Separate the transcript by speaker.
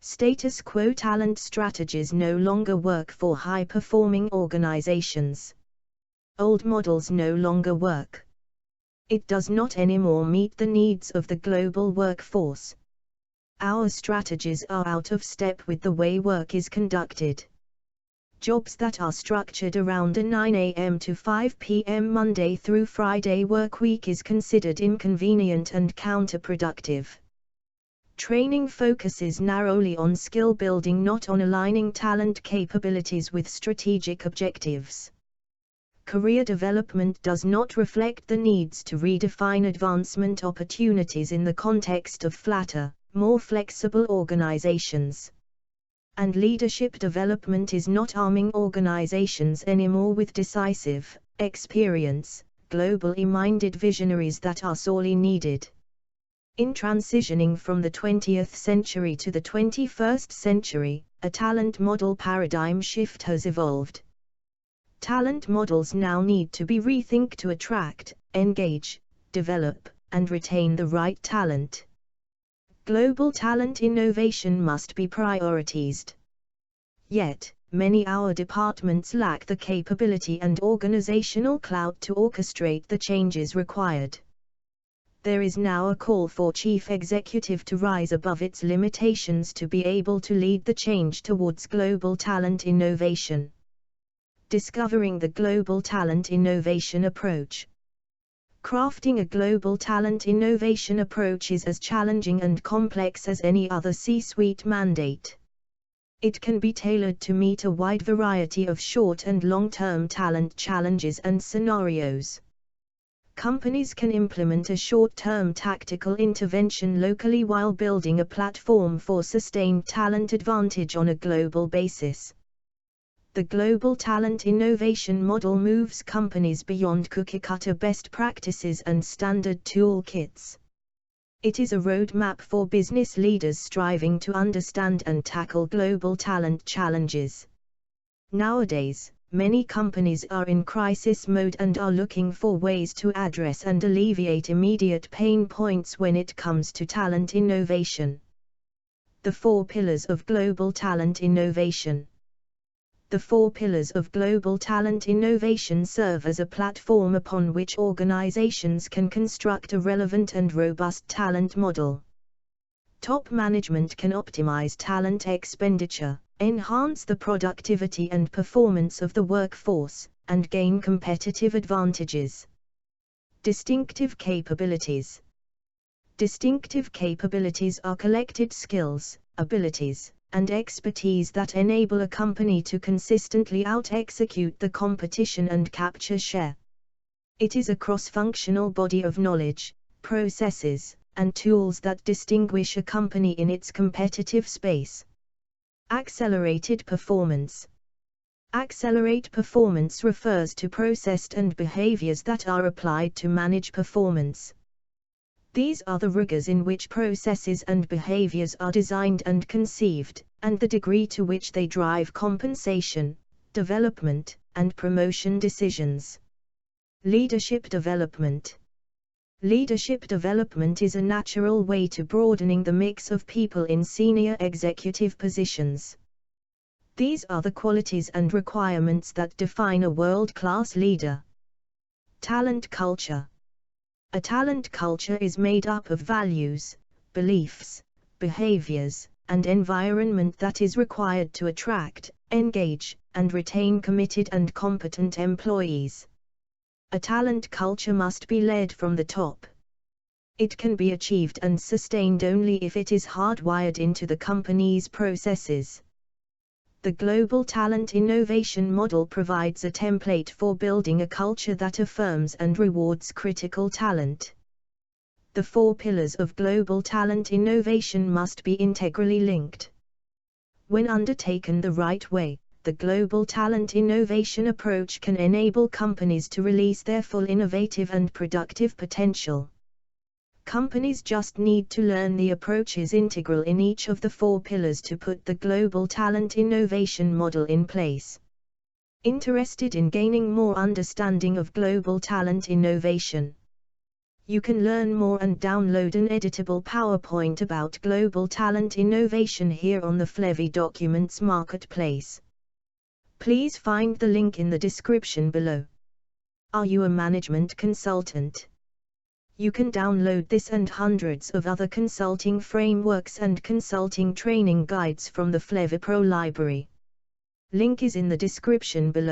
Speaker 1: Status quo talent strategies no longer work for high-performing organizations. Old models no longer work. It does not anymore meet the needs of the global workforce. Our strategies are out of step with the way work is conducted. Jobs that are structured around a 9 a.m. to 5 p.m. Monday through Friday work week is considered inconvenient and counterproductive. Training focuses narrowly on skill building, not on aligning talent capabilities with strategic objectives. Career development does not reflect the needs to redefine advancement opportunities in the context of flatter, more flexible organizations. And leadership development is not arming organizations anymore with decisive, experienced, globally minded visionaries that are sorely needed. In transitioning from the 20th century to the 21st century, a talent model paradigm shift has evolved. Talent models now need to be rethinked to attract, engage, develop, and retain the right talent. Global talent innovation must be prioritized. Yet, many our departments lack the capability and organizational clout to orchestrate the changes required. There is now a call for Chief Executive to rise above its limitations to be able to lead the change towards global talent innovation. Discovering the global talent innovation approach. Crafting a global talent innovation approach is as challenging and complex as any other C-suite mandate. It can be tailored to meet a wide variety of short and long-term talent challenges and scenarios. Companies can implement a short-term tactical intervention locally while building a platform for sustained talent advantage on a global basis. The global talent innovation model moves companies beyond cookie-cutter best practices and standard toolkits. It is a roadmap for business leaders striving to understand and tackle global talent challenges. Nowadays, many companies are in crisis mode and are looking for ways to address and alleviate immediate pain points when it comes to talent innovation. The 4 pillars of global talent innovation. The 4 pillars of global talent innovation serve as a platform upon which organizations can construct a relevant and robust talent model. Top management can optimize talent expenditure, enhance the productivity and performance of the workforce, and gain competitive advantages. Distinctive capabilities. Distinctive capabilities are collected skills, abilities, and expertise that enable a company to consistently out-execute the competition and capture share. It is a cross-functional body of knowledge, processes, and tools that distinguish a company in its competitive space. Accelerated performance. Accelerate performance refers to processed and behaviors that are applied to manage performance. These are the rigors in which processes and behaviors are designed and conceived, and the degree to which they drive compensation, development, and promotion decisions. Leadership development. Leadership development is a natural way to broadening the mix of people in senior executive positions. These are the qualities and requirements that define a world-class leader. Talent culture. A talent culture is made up of values, beliefs, behaviors, and environment that is required to attract, engage, and retain committed and competent employees. A talent culture must be led from the top. It can be achieved and sustained only if it is hardwired into the company's processes. The global talent innovation model provides a template for building a culture that affirms and rewards critical talent. The 4 pillars of global talent innovation must be integrally linked. When undertaken the right way, the global talent innovation approach can enable companies to release their full innovative and productive potential. Companies just need to learn the approaches integral in each of the 4 pillars to put the global talent innovation model in place. Interested in gaining more understanding of global talent innovation? You can learn more and download an editable PowerPoint about global talent innovation here on the Flevy Documents Marketplace. Please find the link in the description below. Are you a management consultant? You can download this and hundreds of other consulting frameworks and consulting training guides from the Flevy Pro library. Link is in the description below.